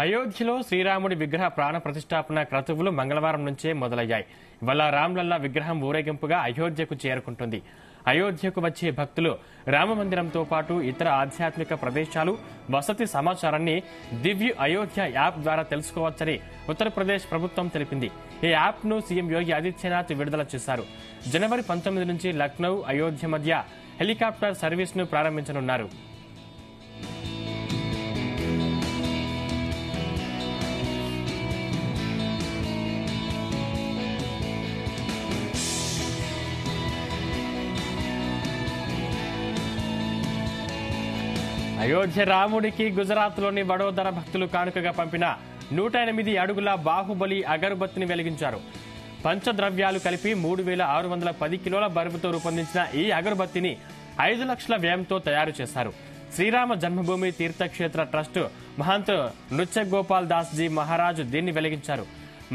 అయోధ్యలో శ్రీరాముడి విగ్రహ ప్రాణ ప్రతిష్టాపన క్రతువులు మంగళవారం నుంచే మొదలయ్యాయి. ఇవాళ రామ్లల్లా విగ్రహం ఊరేగింపుగా అయోధ్యకు చేరుకుంటుంది. అయోధ్యకు వచ్చే భక్తులు రామమందిరంతో పాటు ఇతర ఆధ్యాత్మిక ప్రదేశాలు, వసతి సమాచారాన్ని దివ్య అయోధ్య యాప్ ద్వారా తెలుసుకోవచ్చని ఉత్తరప్రదేశ్ ప్రభుత్వం తెలిపింది. ఈ యాప్ ను సీఎం యోగి ఆదిత్యనాథ్ విడుదల చేశారు. జనవరి 19 నుంచి లక్నో, అయోధ్య మధ్య హెలికాప్టర్ సర్వీస్ ను ప్రారంభించనున్నారు. అయోధ్య రాముడికి గుజరాత్లోని వడోదర భక్తులు కానుకగా పంపిన 108 అడుగుల బాహుబలి అగరుబత్తిని వెలిగించారు. పంచద్రవ్యాలు కలిపి 3610 కిలోల బరువుతో రూపొందించిన ఈ అగరుబత్తిని 5 లక్షల వ్యయంతో తయారు చేశారు. శ్రీరామ జన్మభూమి తీర్థక్షేత్ర ట్రస్ట్ మహంత్ నృత్య గోపాల్ దాస్ జీ మహారాజ్ దీన్ని వెలిగించారు.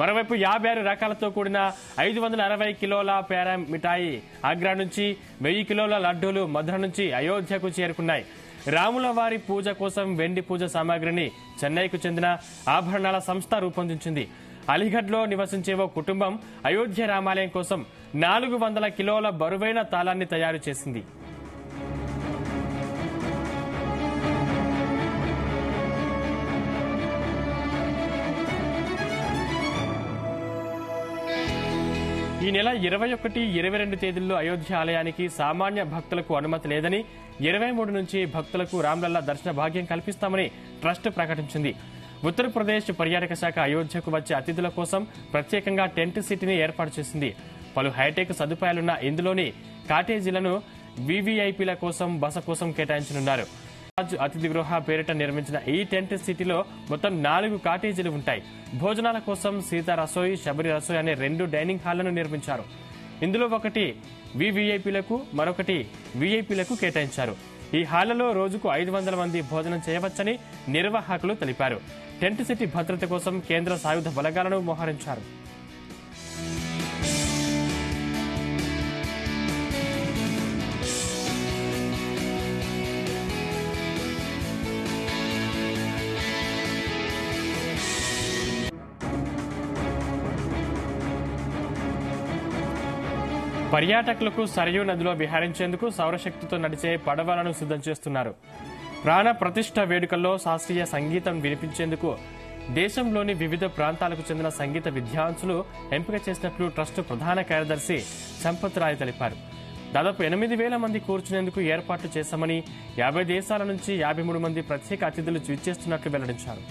మరోవైపు 56 రకాలతో కూడిన 560 కిలోల పేరా మిఠాయి ఆగ్రా నుంచి, 1000 కిలోల లడ్డూలు మధుర నుంచి అయోధ్యకు చేరుకున్నాయి. రాముల వారి పూజ కోసం వెండి పూజ సామాగ్రిని చెన్నైకు చెందిన ఆభరణాల సంస్థ రూపొందించింది. అలీగఢ్లో నివసించే ఓ కుటుంబం అయోధ్య రామాలయం కోసం 400 కిలోల బరువైన తాళాన్ని తయారు చేసింది. ఈ నెల 21, 22 తేదీల్లో అయోధ్య ఆలయానికి సామాన్య భక్తులకు అనుమతి లేదని, 23 నుంచి భక్తులకు రామ్లల్లా దర్శన భాగ్యం కల్పిస్తామని ట్రస్ట్ ప్రకటించింది. ఉత్తరప్రదేశ్ పర్యాటక శాఖ అయోధ్యకు వచ్చే అతిథుల కోసం ప్రత్యేకంగా టెంట్ సిటీని ఏర్పాటు చేసింది. పలు హైటెక్ సదుపాయాలున్న ఇందులోని కాటేజీలను వీవీఐపీల కోసం, బస కోసం కేటాయించనున్నారు. అతిథి గృహ పేరిట నిర్మించిన ఈ టెంట్ సిటీలో మొత్తం 4 కాటేజీలు ఉంటాయి. భోజనాల కోసం సీతా రసోయి, శబరి రసోయి అనే 2 డైనింగ్ హాళ్లను నిర్మించారు. ఇందులో ఒకటి వీవీఐపీలకు, మరొకటి వీఐపీలకు కేటాయించారు. ఈ హాళ్లలో రోజుకు 500 మంది భోజనం చేయవచ్చని నిర్వాహకులు తెలిపారు. టెంట్ సిటీ భద్రత కోసం కేంద్ర సాయుధ బలగాలను మోహరించారు. పర్యాటకులకు సరయూ నదిలో విహరించేందుకు సౌరశక్తితో నడిచే పడవలను సిద్ధం చేస్తున్నారు. ప్రాణ ప్రతిష్ఠ వేడుకల్లో శాస్త్రీయ సంగీతం వినిపించేందుకు దేశంలోని వివిధ ప్రాంతాలకు చెందిన సంగీత విద్వాంసులు ఎంపిక చేసినట్లు ట్రస్ట్ ప్రధాన కార్యదర్శి సంపత్ రాయ్ తెలిపారు. దాదాపు 8000 మంది కూర్చునేందుకు ఏర్పాట్లు చేశామని, 50 దేశాల నుంచి 53 మంది ప్రత్యేక అతిథులు విచ్చేస్తున్నట్లు వెల్లడించారు.